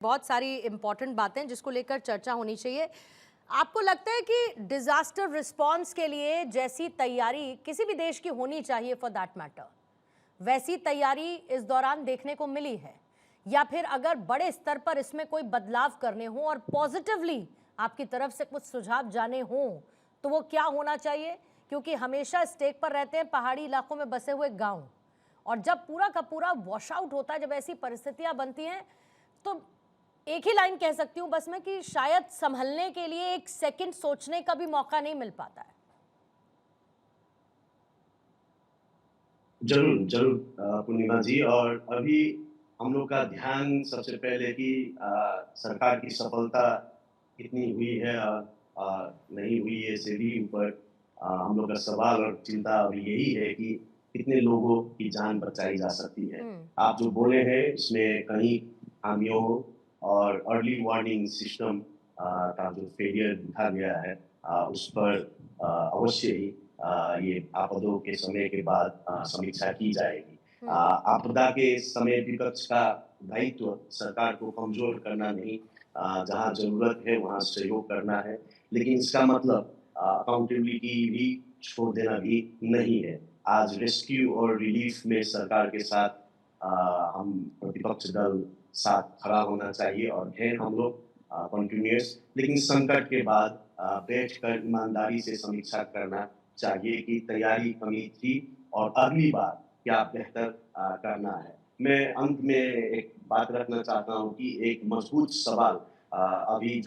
बहुत सारी इंपॉर्टेंट बातें जिसको लेकर चर्चा होनी चाहिए। आपको लगता है कि डिजास्टर रिस्पांस के लिए जैसी तैयारी किसी भी देश की होनी चाहिए फॉर दैट मैटर, वैसी तैयारी इस दौरान देखने को मिली है? या फिर अगर बड़े स्तर पर इसमें कोई बदलाव करने हो और पॉजिटिवली आपकी तरफ से कुछ सुझाव जाने हो तो वो क्या होना चाहिए? क्योंकि हमेशा स्टेक पर रहते हैं पहाड़ी इलाकों में बसे हुए गांव, और जब पूरा का पूरा वॉश आउट होता है, जब ऐसी परिस्थितियां बनती हैं, तो एक ही लाइन कह सकती हूं बस मैं कि शायद संभलने के लिए एक सेकंड सोचने का भी मौका नहीं मिल पाता है। ज़रूर, ज़रूर पूर्णिमा जी। और अभी हम लोग का ध्यान सबसे पहले कि सरकार की सफलता कितनी हुई है नहीं हुई है से भी ऊपर हम लोग का सवाल और चिंता अभी यही है कि कितने लोगों की जान बचाई जा सकती है। हम्म। आप जो बोले हैं इसमें कहीं खामियों और अर्ली वार्निंग सिस्टम का जो फेलियर दिखा गया है उस पर अवश्य ही ये आपदों के समय के बाद समीक्षा की जाएगी। हम्म। आपदा के समय विपक्ष का दायित्व सरकार को कमजोर करना नहीं, जहाँ जरूरत है वहाँ सहयोग करना है, लेकिन इसका मतलब अकाउंटेबिलिटी भी छोड़ देना भी नहीं है। आज रेस्क्यू और रिलीफ में सरकार के साथ हम प्रतिपक्ष दल साथ खड़ा होना चाहिए और हैं हम लोग कंटिन्यूअस, लेकिन संकट के बाद बैठकर ईमानदारी से समीक्षा करना चाहिए कि तैयारी कमी थी और अगली बार क्या बेहतर करना है। मैं अंत में एक बात रखना चाहता हूँ कि एक मजबूत सवाल अभी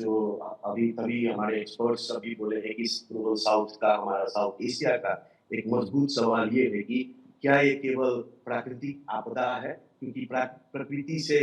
तभी हमारे एक्सपर्ट्स सभी बोले हैं कि ग्लोबल साउथ का, हमारा साउथ एशिया का एक मजबूत सवाल ये है कि क्या ये केवल प्राकृतिक आपदा है? क्योंकि प्रकृति से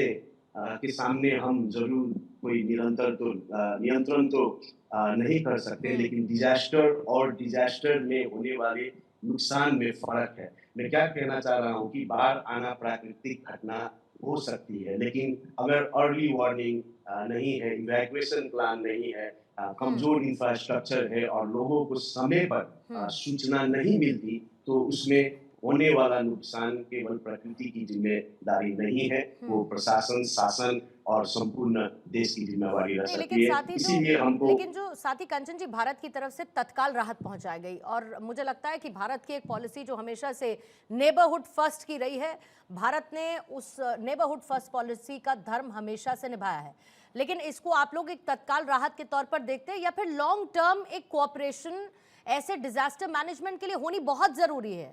के सामने हम ज़रूर कोई नियंत्रण तो नहीं कर सकते, हम्म। लेकिन डिजास्टर और डिजास्टर में होने वाले नुकसान में फ़र्क है। मैं क्या कहना चाह रहा हूँ कि बाढ़ आना प्राकृतिक घटना हो सकती है, लेकिन अगर अर्ली वार्निंग नहीं है, इवैक्यूएशन प्लान नहीं है, हम्म। कमज़ोर इंफ्रास्ट्रक्चर है और लोगों को समय पर हम्म। सूचना नहीं मिलती, तो उसमें होने वाला नुकसान केवल प्रकृति की ज़िम्मेदारी नहीं है, वो हम्म। प्रशासन, शासन और संपूर्ण देश की ज़िम्मेवारी रह नहीं, लेकिन सकती है। साथ ही जो इसीलिए हमको लेकिन जो साथ ही कंचन जी, भारत की तरफ से तत्काल राहत पहुंचाई गई, और मुझे लगता है कि भारत की एक पॉलिसी जो हमेशा से नेबरहुड फर्स्ट की रही है, भारत ने उस नेबरहुड फर्स्ट पॉलिसी का धर्म हमेशा से निभाया है। लेकिन इसको आप लोग एक तत्काल राहत के तौर पर देखते हैं, या फिर लॉन्ग टर्म एक कोऑपरेशन ऐसे डिजास्टर मैनेजमेंट के लिए होनी बहुत जरूरी है?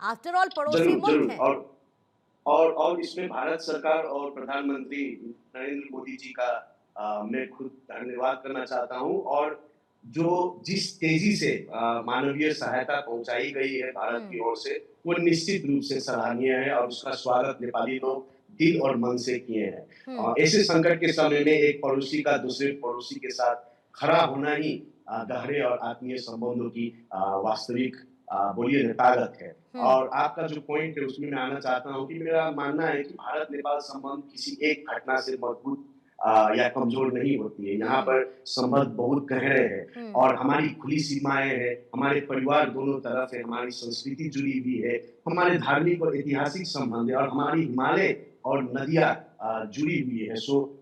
आफ्टर ऑल पड़ोसी ज़रूर, मुल्क ज़रूर। हैं। और इसमें भारत सरकार और प्रधानमंत्री नरेंद्र मोदी जी का मैं खुद धन्यवाद करना चाहता हूँ। और जो जिस तेजी से मानवीय सहायता पहुंचाई गई है भारत की हम्म। ओर से, वो निश्चित रूप से सराहनीय है और उसका स्वागत नेपाली लोग दिल और मन से किए हैं। हम्म। ऐसे संकट के समय में एक पड़ोसी का दूसरे पड़ोसी के साथ खड़ा होना ही गहरे और आत्मीय संबंधों की वास्तविक बोलिए न ताकत है। हम्म। और आपका जो पॉइंट है उसमें मैं आना चाहता हूँ कि मेरा मानना है कि भारत नेपाल संबंध किसी एक घटना से मजबूत या कमजोर नहीं होती है। यहाँ हम्म। पर संबंध बहुत गहरे हैं हम्म। और हमारी खुली सीमाएं हैं, हमारे परिवार दोनों तरफ है, हमारी संस्कृति जुड़ी हुई है, हमारे धार्मिक और ऐतिहासिक संबंध है और हमारी हिमालय और नदियाँ जुड़ी हुई है। सो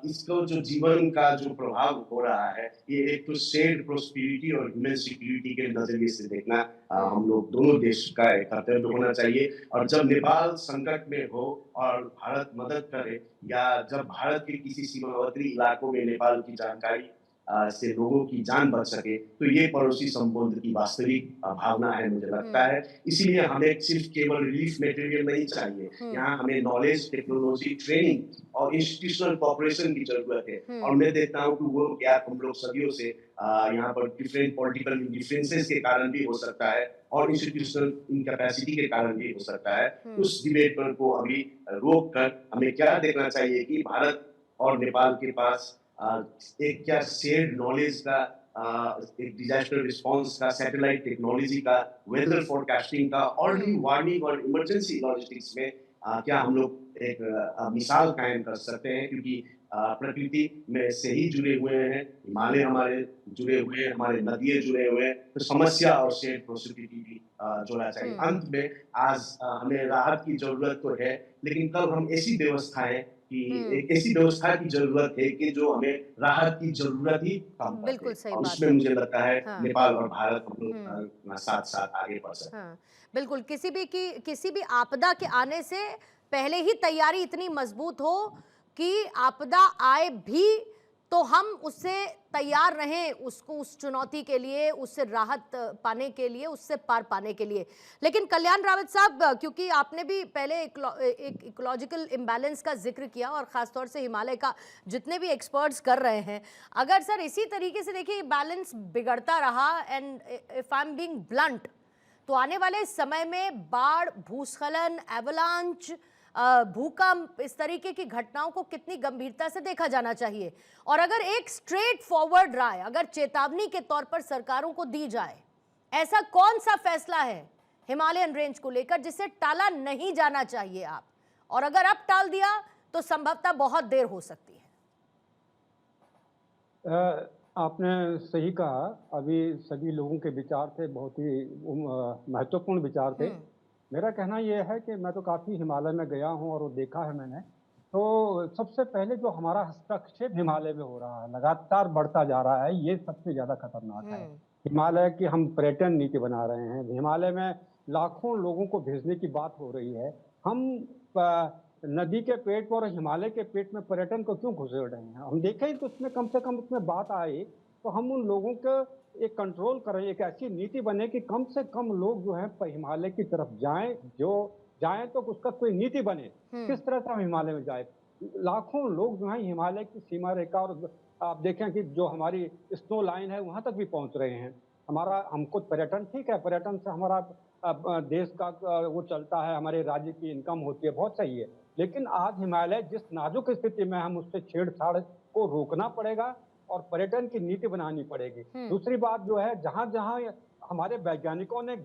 इसको जो जीवन का जो प्रभाव हो रहा है, ये एक तो शेयर्ड प्रोस्पेरिटी और ह्यूमन सिक्योरिटी के नजरिए से देखना हम हम्म। लोग दोनों देश का एक कर्तव्य होना चाहिए। और जब नेपाल संकट में हो और भारत मदद करे, या जब भारत के किसी सीमावर्ती इलाकों में नेपाल की जानकारी से लोगों की जान बच सके, तो ये पड़ोसी संबंध की वास्तविक भावना है मुझे लगता हम्म। है। इसीलिए हमें सिर्फ केवल रिलीफ मटेरियल नहीं चाहिए, हम्म। यहाँ हमें नॉलेज, टेक्नोलॉजी, ट्रेनिंग और इंस्टीट्यूशनल कॉपरेशन की जरूरत है। और हम्म। मैं देखता हूँ कि वो गैप हम लोग सदियों से यहाँ पर डिफरेंट पॉलिटिकल डिफरेंसेस के कारण भी हो सकता है और इंस्टीट्यूशनल इनकैपेसिटी के कारण भी हो सकता है। हम्म। उस डिबेट पर को अभी रोक कर हमें क्या देखना चाहिए कि भारत और नेपाल के पास एक क्या शेयर्ड नॉलेज का, एक डिजास्टर रिस्पांस का, सैटेलाइट टेक्नोलॉजी का, वेदर फोरकास्टिंग का, अर्ली हम्म। वार्निंग और इमरजेंसी लॉजिस्टिक्स में क्या हम लोग एक मिसाल कायम कर सकते हैं। क्योंकि प्रकृति में से ही जुड़े हुए हैं, हिमालय हम्म। हमारे जुड़े हुए हैं, हमारे नदियाँ जुड़े हुए हैं, तो समस्या और शेयर्ड प्रोस्पेरिटी भी जोड़ना चाहिए। हम्म। अंत में आज हमें राहत की जरूरत तो है, लेकिन कल हम ऐसी व्यवस्थाएं कि हम्म। एक ऐसी व्यवस्था की जरूरत है कि जो हमें राहत की जरूरत ही कम कर बिल्कुल दे, सही और बात उसमें है। मुझे लगता है हाँ। नेपाल और भारत हम लोग हम्म। साथ साथ आगे बढ़ सकते हैं। हाँ, बिल्कुल, किसी भी आपदा के आने से पहले ही तैयारी इतनी मजबूत हो कि आपदा आए भी तो हम उससे तैयार रहें, उसको उस चुनौती के लिए, उससे राहत पाने के लिए, उससे पार पाने के लिए। लेकिन कल्याण रावत साहब, क्योंकि आपने भी पहले एक इकोलॉजिकल इम्बैलेंस का ज़िक्र किया और ख़ासतौर से हिमालय का जितने भी एक्सपर्ट्स कर रहे हैं, अगर सर इसी तरीके से देखिए बैलेंस बिगड़ता रहा and if I am being blunt, तो आने वाले समय में बाढ़, भूस्खलन, एवलांच, भूकंप, इस तरीके की घटनाओं को कितनी गंभीरता से देखा जाना चाहिए। और अगर एक स्ट्रेट फॉरवर्ड राय अगर चेतावनी के तौर पर सरकारों को दी जाए, ऐसा कौन सा फैसला है हिमालयन रेंज को लेकर जिसे टाला नहीं जाना चाहिए आप, और अगर अब टाल दिया तो संभवतः बहुत देर हो सकती है। आपने सही कहा। अभी सभी लोगों के विचार थे, बहुत ही महत्वपूर्ण विचार थे। मेरा कहना यह है कि मैं तो काफ़ी हिमालय में गया हूं और वो देखा है मैंने। तो सबसे पहले जो हमारा हस्तक्षेप हिमालय में हो रहा है, लगातार बढ़ता जा रहा है, ये सबसे ज़्यादा खतरनाक है। हिमालय की हम पर्यटन नीति बना रहे हैं, हिमालय में लाखों लोगों को भेजने की बात हो रही है। हम नदी के पेट पर और हिमालय के पेट में पर्यटन को क्यों घुसेड़ रहे हैं? हम देखें तो उसमें कम से कम उसमें बात आए तो हम उन लोगों को एक कंट्रोल करें, एक ऐसी नीति बने कि कम से कम लोग जो है हिमालय की तरफ जाएं, जो जाएं तो उसका कोई नीति बने किस तरह से हम हिमालय में जाए। लाखों लोग जो है हिमालय की सीमा रेखा, और आप देखें कि जो हमारी स्नो लाइन है वहां तक भी पहुंच रहे हैं। हमारा हमको पर्यटन ठीक है, पर्यटन से हमारा देश का वो चलता है, हमारे राज्य की इनकम होती है, बहुत सही है। लेकिन आज हिमालय जिस नाजुक स्थिति में, हम उससे छेड़छाड़ को रोकना पड़ेगा और पर्यटन की नीति बनानी पड़ेगी। दूसरी बात जो है, जहां जहां हमारे वैज्ञानिकों ने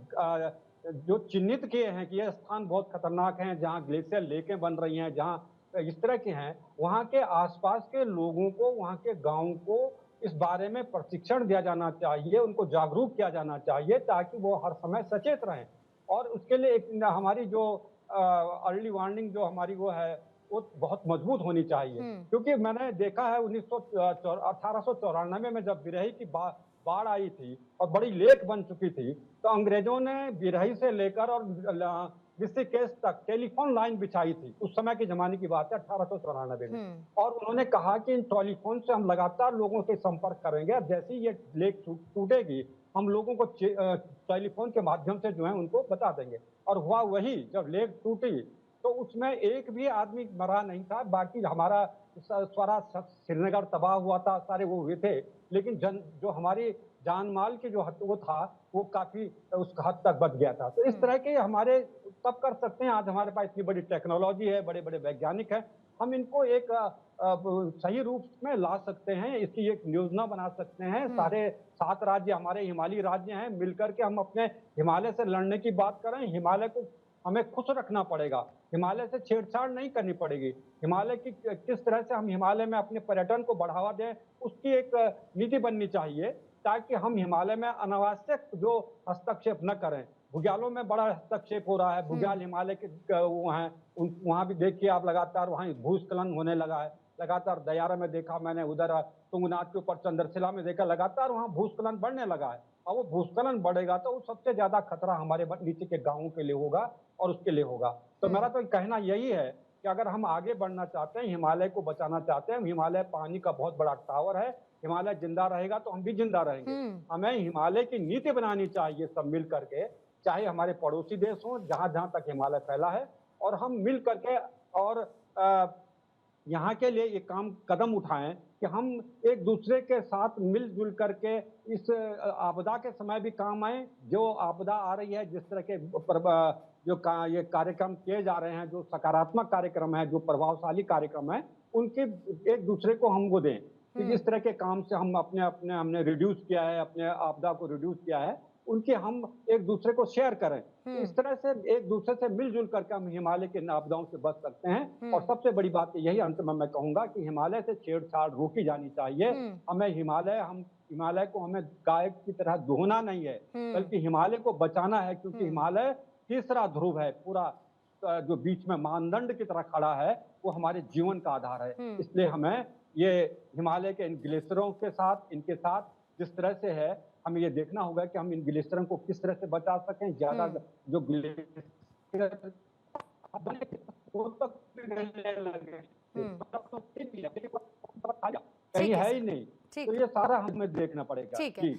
जो चिन्हित किए हैं कि ये स्थान बहुत खतरनाक हैं, जहां ग्लेशियर लेकें बन रही हैं, जहां इस तरह के हैं, वहां के आसपास के लोगों को, वहां के गांव को इस बारे में प्रशिक्षण दिया जाना चाहिए, उनको जागरूक किया जाना चाहिए ताकि वो हर समय सचेत रहें। और उसके लिए एक हमारी जो अर्ली वार्निंग जो हमारी वो है, वो बहुत मजबूत होनी चाहिए। क्योंकि मैंने देखा है 1894 में जब बिरही की बाढ़ आई थी और बड़ी लेक बन चुकी थी, तो अंग्रेजों ने बिरही से लेकर और ऋषिकेश तक टेलीफोन लाइन बिछाई थी। उस समय के जमाने की बात है, 1894 में। और उन्होंने कहा कि इन टेलीफोन से हम लगातार लोगों से संपर्क करेंगे, और जैसे ही ये लेक टूटेगी हम लोगों को टेलीफोन के माध्यम से जो है उनको बता देंगे। और हुआ वही, जब लेक टूटी तो उसमें एक भी आदमी मरा नहीं था। बाकी हमारा सारा श्रीनगर तबाह हुआ था, सारे वो हुए थे, लेकिन जो हमारी जान माल की जो वो था वो काफी उस हद तक बच गया था। तो इस तरह के हमारे तब कर सकते हैं। आज हमारे पास इतनी बड़ी टेक्नोलॉजी है, बड़े बड़े वैज्ञानिक हैं, हम इनको एक सही रूप में ला सकते हैं, इसकी एक योजना बना सकते हैं। सारे 7 राज्य हमारे हिमालयी राज्य हैं, मिलकर के हम अपने हिमालय से लड़ने की बात करें। हिमालय को हमें खुश रखना पड़ेगा, हिमालय से छेड़छाड़ नहीं करनी पड़ेगी। हिमालय की किस तरह से हम हिमालय में अपने पर्यटन को बढ़ावा दें, उसकी एक नीति बननी चाहिए, ताकि हम हिमालय में अनावश्यक जो हस्तक्षेप न करें। बुग्यालों में बड़ा हस्तक्षेप हो रहा है, बुग्याल हिमालय के वो हैं, वहाँ भी देखिए आप, लगातार वहाँ भूस्खलन होने लगा है। लगातार दयारा में देखा मैंने, उधर तुंगनाथ के ऊपर चंद्रशिला में देखा, लगातार वहाँ भूस्खलन बढ़ने लगा है। और वो भूस्खलन बढ़ेगा तो वो सबसे ज्यादा खतरा हमारे नीचे के गांवों के लिए होगा और उसके लिए होगा। तो मेरा तो कहना यही है कि अगर हम आगे बढ़ना चाहते हैं, हिमालय को बचाना चाहते हैं, हिमालय पानी का बहुत बड़ा टावर है, हिमालय जिंदा रहेगा तो हम भी जिंदा रहेंगे। हमें हिमालय की नीति बनानी चाहिए सब मिल करके, चाहे हमारे पड़ोसी देश हों, जहां जहां तक हिमालय फैला है, और हम मिल करके और यहाँ के लिए ये कदम उठाएं कि हम एक दूसरे के साथ मिलजुल करके इस आपदा के समय भी काम आए। जो आपदा आ रही है, जिस तरह के ये कार्यक्रम किए जा रहे हैं, जो सकारात्मक कार्यक्रम है, जो प्रभावशाली कार्यक्रम है, उनके एक दूसरे को हम वो दें कि जिस तरह के काम से हम हमने रिड्यूस किया है, अपने आपदा को रिड्यूस किया है, उनके हम एक दूसरे को शेयर करें। इस तरह से एक दूसरे से मिलजुल करके हम हिमालय के आपदाओं से बच सकते हैं। और सबसे बड़ी बात यही अंत में मैं कहूंगा कि हिमालय से छेड़छाड़ रोकी जानी चाहिए। हम हिमालय को हमें गाय की तरह धोना नहीं है, बल्कि हिमालय को बचाना है, क्योंकि हिमालय तीसरा ध्रुव है पूरा जो बीच में मानदंड की तरह खड़ा है, वो हमारे जीवन का आधार है। इसलिए हमें ये हिमालय के इन ग्लेशियरों के साथ, इनके साथ जिस तरह से है, हमें ये देखना होगा कि हम इन ग्लेशियरों को किस तरह से बचा सकें। ज्यादा जो ग्लेशियर वो तक पिघलने लगे, तो कहीं ठीक है है सर। ही नहीं। ठीक तो ये सारा हमें देखना पड़ेगा। ठीक है। जी।